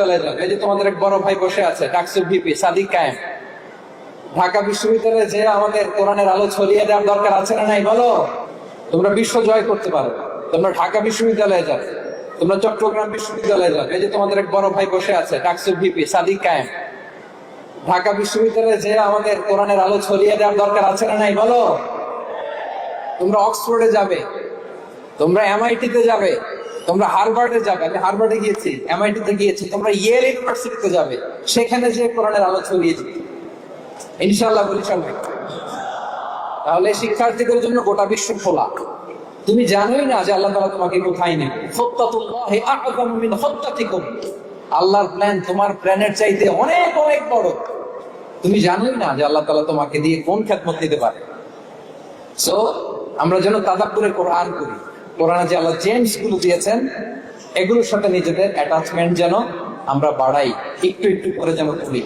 চলে যাবে। এই যে তোমাদের এক বড় ভাই বসে আছে ডাকসুর ভিপি সাদিক কায়েম, ঢাকা বিশ্ববিদ্যালয়ে যে আমাদের কোরআনের আলো ছড়িয়ে দেওয়ার দরকার আছে না নাই বলো? তোমরা বিশ্ব জয় করতে পারো, তোমরা ঢাকা বিশ্ববিদ্যালয়ে যাবে, তোমরা চট্টগ্রাম বিশ্ববিদ্যালয়ে যাবে। এই যে তোমাদের এক বড় ভাই বসে আছে ডাকসুর ভিপি সাদিক কায়েম, ঢাকা বিশ্ববিদ্যালয়ে যে আমাদের কোরআনের আলো ছড়িয়ে দেওয়ার দরকার আছে না নাই বলো? তোমরা অক্সফোর্ডে যাবে, তোমরা এমআইটিতে যাবে, তোমরা হার্ভার্ডে যাবে। আমি হার্ভার্ডে গিয়েছি, এমআইটিতে গিয়েছি, তোমরা ইয়েল ইউনিভার্সিটিতে যাবে, সেখানে যে কোরআনের আলো ছড়িয়ে দিবে ইনশাআল্লাহ বলি সবাই। তাহলে শিক্ষার্থীদের জন্য গোটা বিশ্ব খোলা। তুমি জানোই না যে আল্লাহ তাআলা তোমাকে কোথায় নেবে। খত্তাতুল্লাহি আ'যামু মিন খত্তাতিকুম, আল্লাহর প্ল্যান তোমার প্ল্যানের চাইতে অনেক অনেক বড়। তুমি জানোই না যে আল্লাহ তাআলা তোমাকে দিয়ে কোন খেদমত দিতে পারে। সো আমরা যেন তাদাব্বুরে কোরআন করি, কোরআনে যে আল্লাহ জেমস গুলো দিয়েছেন এগুলোর সাথে নিজেদের অ্যাটাচমেন্ট যেন আমরা বাড়াই, একটু একটু করে যেন করি।